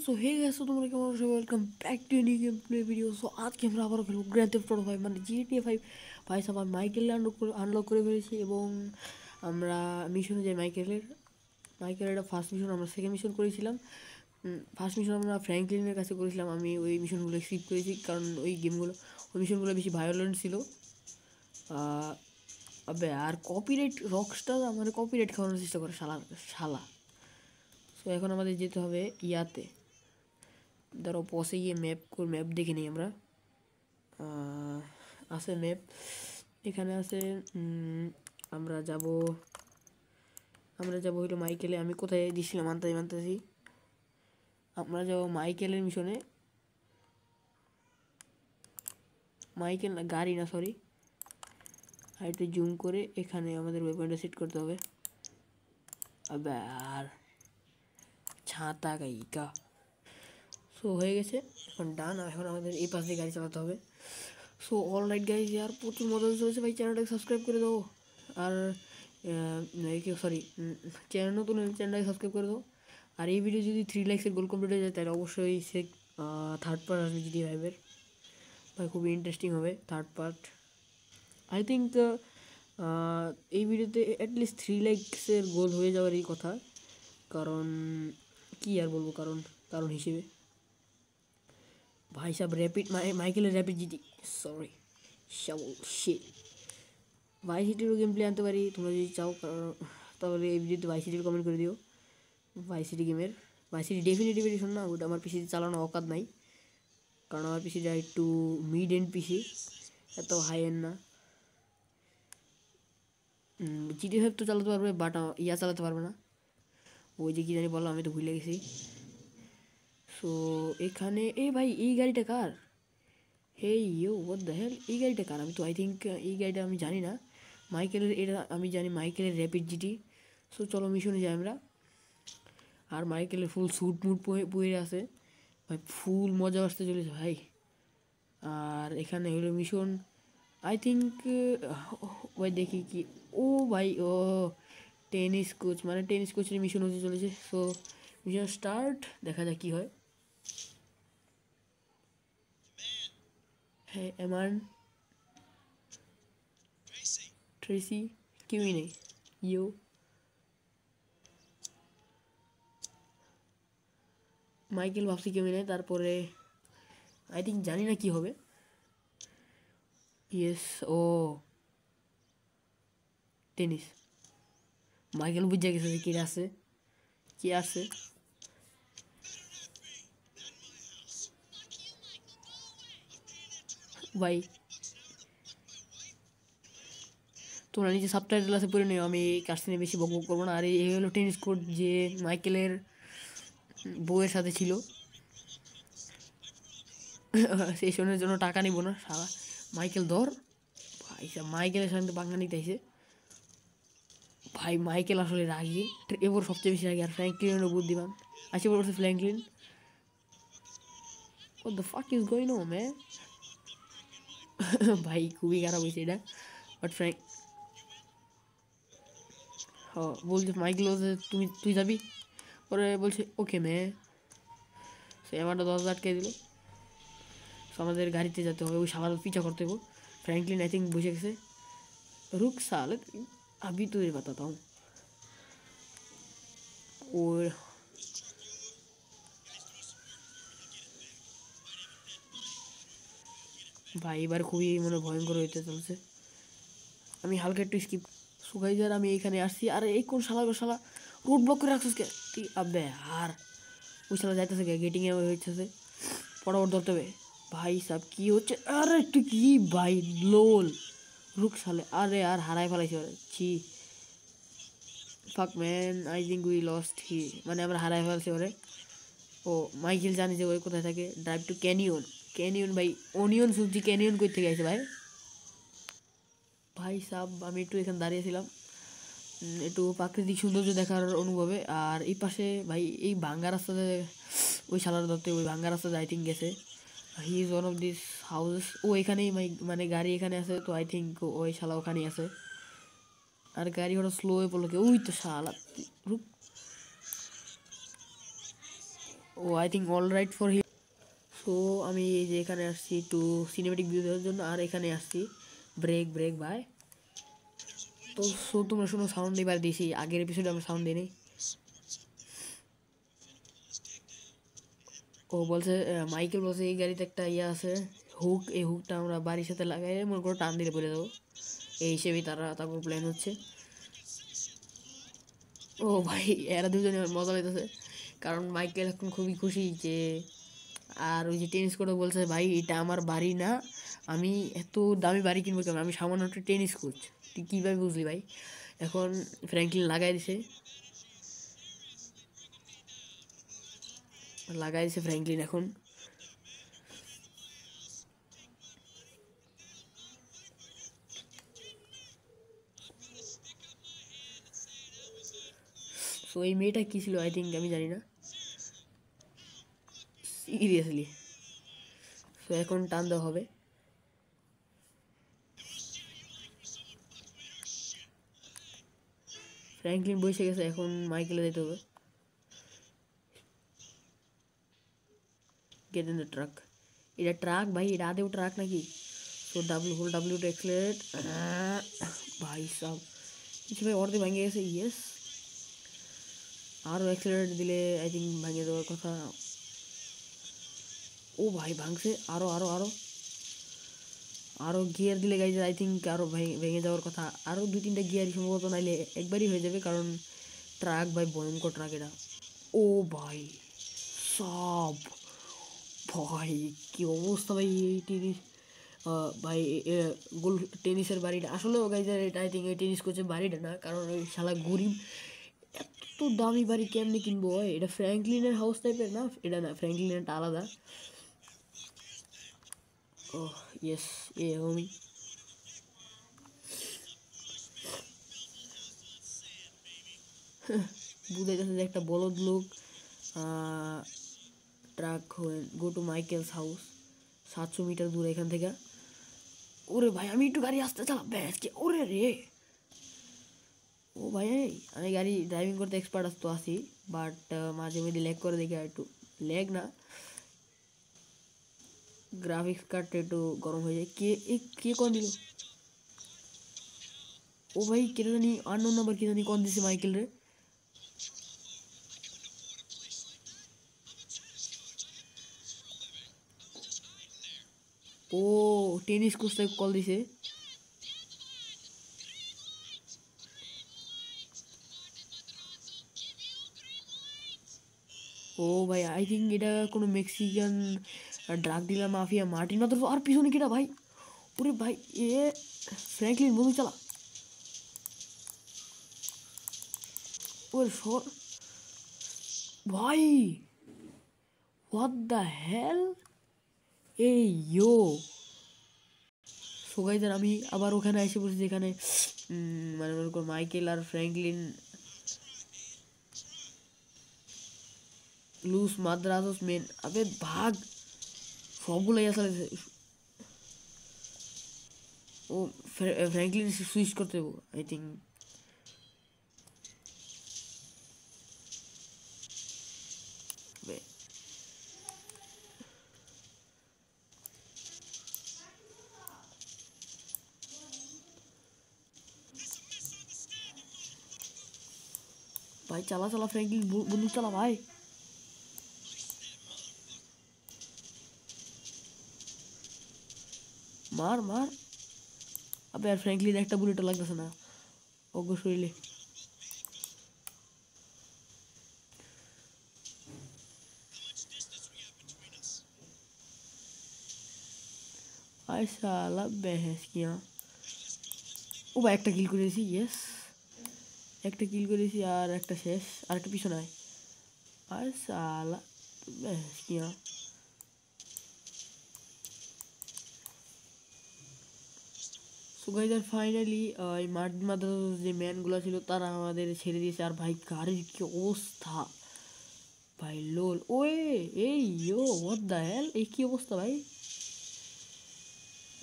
So hey guys, তো তোমরা কেমন আছো? Welcome back to new game play video. So আজকে আমরা আবারও খেলবো গ্র্যান্ড থেফট অটো 5 মানে GTA 5। ভাই সাহেব, আমি মাইকেল আনলক করে ফেলেছি এবং আমরা মিশনে যাই। মাইকেলের এটা ফার্স্ট মিশন। আমরা সেকেন্ড মিশন করেছিলাম। ফার্স্ট মিশন আমরা ফ্র্যাঙ্কলিনের কাছে করেছিলাম। আমি ওই মিশনগুলো স্কিপ করেছি কারণ ওই মিশনগুলো বেশি ভায়োলেন্ট ছিল। আবে আর কপিরাইট রকস্টার আমাদের কপিরাইট খাওয়ানোর চেষ্টা করে শালা। সো এখন আমাদের যেতে হবে ইয়াতে। ধরো পসে গিয়ে ম্যাপ দেখে নিই আমরা। আছে ম্যাপ, এখানে আছে। আমরা যাব হইলো মাইকেলে। আমি কোথায় দিছিলাম মানতেছি। আমরা যাব মাইকেলের মিশনে। মাইকেল না, গাড়ি না, সরি। আর একটু জুম করে এখানে আমাদের ওয়েপনটা সেট করতে হবে। আবার ছাতা গাইকা। সো হয়ে গেছে, এখন ডান। এখন আমাদের এই পাশ দিয়ে গাড়ি চালাতে হবে। সো অল রাইট গাইজ, আর প্রচুর মজা চলেছে ভাই। চ্যানেলটাকে সাবস্ক্রাইব করে দাও। আর সরি, চ্যানেল নতুন চ্যানেলটাকে সাবস্ক্রাইব করে দাও। আর এই ভিডিও যদি 3 লাইক্সের গোল কমপ্লিট হয়ে যায় তাহলে অবশ্যই সে থার্ড পার্ট আসবে GTA 5-এর। ভাই খুবই ইন্টারেস্টিং হবে থার্ড পার্ট। আই থিঙ্ক এই ভিডিওতে অ্যাটলিস্ট 3 লাইক্সের গোল হয়ে যাওয়ারই কথা। কারণ কি আর বলবো, কারণ হিসেবে ভাই সাহেব র্যাপিড মাইকেলের র্যাপিড জিটি, সরি শিট। ভাই সিটিরও গেম প্লে আনতে পারি তোমরা যদি চাও, তাহলে এই ভিডিওতে ভাই সিটির কমেন্ট করে দিও। ভাই সিটি গেমের ভাই সিটি ডেফিনেটিভ এডিশন না, ওটা আমার পিসিতে চালানো অকাত নাই। কারণ আমার পিসিটা একটু মিড এন্ড পিসি, এত হাই এন্ড না। GTA 5 তো চালাতে পারবে, বাট ইয়া চালাতে পারবে না। ওই যে কী জানি বললাম, আমি তো ভুলে গেছি। সো এখানে ভাই এই গাড়িটা কার? Hey you what the hell, এই গাড়িটা কার? আমি তো আই থিঙ্ক এই গাড়িটা আমি জানি না। মাইকেলের, এটা আমি জানি মাইকেলের র্যাপিড জিটি। সো চলো মিশনে যাই আমরা। আর মাইকেলের ফুল স্যুট মুট পরে আছে ভাই, ফুল মজা আসতে চলেছে ভাই। আর এখানে হলো মিশন, আই থিঙ্ক। ওই দেখি কি, ও ভাই ও টেনিস কোচ, মানে টেনিস কোচের মিশন হতে চলেছে। সো মিশন স্টার্ট, দেখা যাক কী হয়। হ্যাঁ, এমান ট্রেসি কেউই নেই। ইউ মাইকেল ভাবছি কেউই নেই। তারপরে আই থিঙ্ক জানি না কি হবে। ইয়েস, ও টেনিস। মাইকেল বুঝে গেছে যে কে আছে, কে আছে। ভাই তোমরা নিজে সাবটাইটেল আছে পড়ে নিও, আমি এই কাজটা নিয়ে বেশি বক করবো না। আর এই হলো টেনিস কোর্ট যে মাইকেলের বউয়ের সাথে ছিল। সেশনের জন্য টাকা নিব না সারা। মাইকেল ধর ভাই, মাইকেলের সঙ্গে বাংলা নিতে আইসে ভাই। মাইকেল আসলে রাগি, এবার সবচেয়ে বেশি রাগি। আর ফ্র্যাঙ্কলিনের বুদ্ধিমান আসে বলছে Franklin. What the fuck is going on, man? ভাই খুবই খারাপ হয়েছে এটা। বাট ফ্র্যাঙ্ক বলছে, মাইকেল বলছে তুই যাবি। পরে বলছে ওকে মে। সে আমারটা 10,000 আটকে দিল। সো আমাদের গাড়িতে যেতে হবে, ওই সামার পিছা করতে হবে। ফ্র্যাঙ্কলিন আই থিঙ্ক বসে গেছে। रुक साले, अभी तुझे बताता हूँ। और ভাই এবার খুবই মানে ভয়ঙ্কর হইতে চলছে। আমি হালকা একটু স্কিপ সুগাই যার। আমি এইখানে আসছি, আর এই কোন শালা রোড ব্লক করে রাখছিস কে তুই? আবে আর ওই শালা যাইতেছে কে গেটিংয়ে হইতেছে, ফটাফট ধরতে হবে। ভাই সাহেব কী হচ্ছে? আরে একটু কি ভাই, লোল রুক সালে। আরে আর হারাই ফেলাইছি ওরে, ছি। Fuck man, I think we lost he, মানে আমরা হারাই ফেলছি ওরে। ও মাইকেল জানি যে ওই কোথায় থাকে। ড্রাইভ টু ক্যানিয়ন ভাই, অনিয়ন সবজি ক্যানিয়ন কই থেকে গেছে ভাই। ভাই সাহ আমি একটু এখানে দাঁড়িয়েছিলাম একটু প্রাকৃতিক সৌন্দর্য দেখার অনুভবে। আর এই পাশে ভাই এই ভাঙ্গা রাস্তাতে ওই শালার ধরতে, ওই ভাঙ্গা রাস্তাতে আই থিঙ্ক গেছে। He is one of this houses. ও এখানেই মানে গাড়ি এখানে আছে, তো আই থিঙ্ক ওই শালা ওখানেই আছে। আর গাড়ি ওটা স্লো হয়ে পড়লো, ওই তো শালা রূপ। ও I think all right for him. So আমি এই যে এখানে আসছি একটু সিনেমেটিক ভিউ দেওয়ার জন্য, আর এখানে আসছি ব্রেক ব্রেক ভাই। তো সো তোমরা শোনো, সাউন্ড এবার দিয়েছি, আগের এপিসোডে আমরা সাউন্ড দিই। ও বলছে, মাইকেল বলছে এই গাড়িতে একটা ইয়ে আছে হুক, এই হুকটা আমরা বাড়ির সাথে লাগাই মনে করো টান দিলে পড়ে দেবো, এই হিসেবেই তারপর প্ল্যান হচ্ছে। ও ভাই এরা দুজনে মজা পেতেছে, কারণ মাইকেল এখন খুবই খুশি যে, আর ওই যে টেনিস কোর্টও বলছে ভাই এটা আমার বাড়ি না, আমি এত দামি বাড়ি কিনবো কেন, আমি সামান্য একটা টেনিস কোচ। তুই কীভাবে বুঝলি ভাই? এখন ফ্র্যাঙ্কলিন লাগাই দিছে ফ্র্যাঙ্কলিন এখন। সো এই মেয়েটা কী ছিল আই থিঙ্ক, আমি জানি না সিরিয়াসলি। সো এখন টান দেওয়া হবে। ফ্র্যাঙ্কলিন বসে গেছে, এখন মাইকেলে যেতে হবে। Get in the truck. এটা ট্রাক ভাই, এটা আদেও ট্রাক নাকি? So W to accelerate. ভাই সাব কিছু ভাই অর্ধে ভেঙে গেছে, ইয়েস। আরও এক্সেলারেট দিলে আই থিঙ্ক ভেঙে দেওয়ার কথা। ও ভাই ভাঙছে, আরও আরও আরও আরও গিয়ার দিলে গাইজ আই থিঙ্ক আরও ভেঙে যাওয়ার কথা। আরও 2-3টা গিয়ারই সম্ভবত, নাইলে একবারই হয়ে যাবে, কারণ ট্রাক ভাই ভয়ঙ্কর ট্রাক এটা। ও ভাই সব ভাই কি অবস্থা ভাই এই টেনিস, ভাই গোল টেনিসের বাড়িটা আসলেও গাইজার, এটা আই থিঙ্ক এই টেনিস কোচের বাড়িটা না, কারণ ওই শালা গরিব এত দামি বাড়ি কেমনে কিনবো? হয় এটা ফ্র্যাঙ্কলিনের হাউস টাইপের না, এটা না, ফ্র্যাঙ্কলিনেরটা আলাদা। ও ইয়েস, এ হোমি। বুঝাইতেছে যে একটা বলদ লোক truck go to Michael's house, 700 metre দূরে এখান থেকে। ওরে ভাই আমি একটু গাড়ি আসতে চালাম ব্যাস, কে ওরে রে। ও ভাই আমি গাড়ি ড্রাইভিং করতে এক্সপার্ট তো আসি, বাট মাঝে মধ্যে ল্যাগ করে দেখি, আর একটু ল্যাগ না, গ্রাফিক্স কার্ডটা একটু গরম হয়ে যায়। কে কন দিল? ও ভাই কেটে জানি আননোন নাম্বার, কে জানি কন দিছে মাইকেল রে। ও টেনিস কোচটা কল দিছে। ও ভাই আই থিঙ্ক এটা কোনো Mexican drug dealer mafia Martin মাত্র। আর পিছনে কিটা ভাই? ওরে ভাই এ ফ্র্যাঙ্কলিন বন্ধু চালা। ওরে সর ভাই, হোয়াট দ্য হেল। এই ইয়ো সো গাইজার আমি আবার ওখানে এসে বসেছি, যেখানে মানে মনে করো মাইকেল আর ফ্র্যাঙ্কলিন লুস মাদ্রাসোস মেন, আবে ভাগ সবগুলোই আসলে। ও ফ্র্যাঙ্কলিন সুইচ করতে দেবো আই থিঙ্ক। ভাই চালা চালা ফ্র্যাঙ্কলিন বন্ধু চালা ভাই। মার মার। আবে আর ফ্র্যাঙ্কলিন একটা বুলেটও লাগতেছে না অজ্ঞ শরীরে। আয় শালা বেহেস কিয়া। ও ভাই একটা কিল করেছি, ইয়েস একটা কিল করেছি, আর একটা শেষ, আর একটা পিছনে আয়। আয় শালা বেহেস কিয়া। সো গাইজ আর ফাইনালি এই মার্টিন মাদ্রাসার যে ম্যানগুলো ছিল তারা আমাদের ছেড়ে দিয়েছে। আর ভাই গাড়ির কি অবস্থা ভাই, লোল ওয়ে। এই ইয়ো হোয়াট দ্য হেল, এই কী অবস্থা ভাই?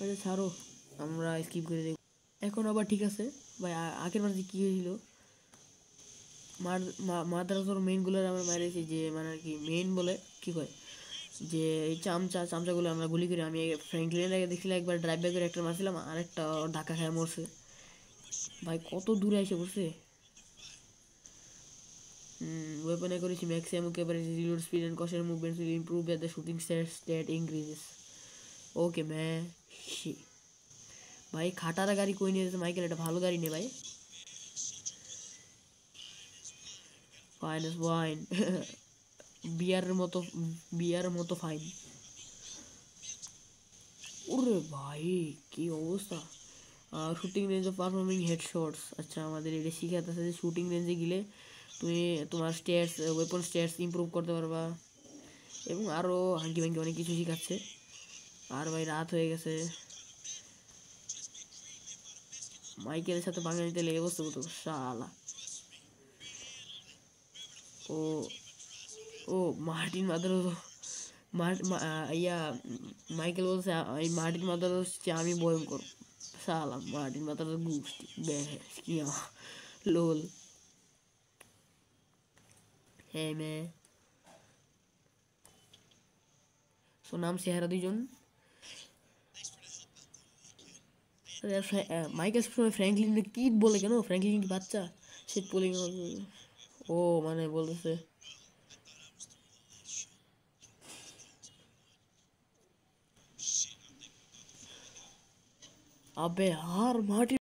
আচ্ছা ছাড়ো, আমরা স্কিপ করে দেখব। এখন আবার ঠিক আছে ভাই, আগের বার যে কী হয়েছিল মাদ্রাসার মেইনগুলোর আমরা মারেছি, যে মানে আর কি মেইন বলে কি কয়, যে এই চামচাগুলো আমরা গুলি করি। আমি ফ্র্যাঙ্কলিনের আগে দেখছিলাম একবার ড্রাইভ ব্যাক করে একটা মারছিলাম, আরেকটা ধাক্কা খায় মরছে। ভাই কত দূরে এসে পড়ছে। ওয়েপনে করেছি maximum capacity, reload speed and কশের movements will improve at the shooting stat increases. Okay ম্যা ভাই খাটারা গাড়ি কই নিয়ে যেতে মাইকেল, এটা ভালো গাড়ি নে ভাই। Fine is wine. বিয়ারের মতো ফাইন। ওরে ভাই কি অবস্থা। Shooting range of performing headshots. আচ্ছা আমাদের এটা শিখাতেছে যে শুটিং রেঞ্জে গেলে তুমি তোমার স্ট্যাটস, ওয়েপন স্ট্যাটস ইমপ্রুভ করতে পারবা, এবং আরও হাঙ্কি ভাঙ্কি অনেক কিছু শিখাচ্ছে। আর ভাই রাত হয়ে গেছে, মাইকেলের সাথে বাঙালিতে লেগে বসতে বলতো শালা। ও ও মার্টিন মাদারোস। ইয়া মাইকেল বলছে এই মার্টিন মাদারোস হচ্ছে আমি ভয়ঙ্কর। শালা মার্টিন মাদারোস গোষ্ঠী ব্যাস কি লোল। হ্যাঁ মে সো নাম চেহারা দুইজন। মাইকেল সবসময় ফ্র্যাঙ্কলিন কি বলে, কেন ফ্র্যাঙ্কলিন কি বাচ্চা? সে পোলিং। ও মানে বলতেছে আবে আর মার্টিন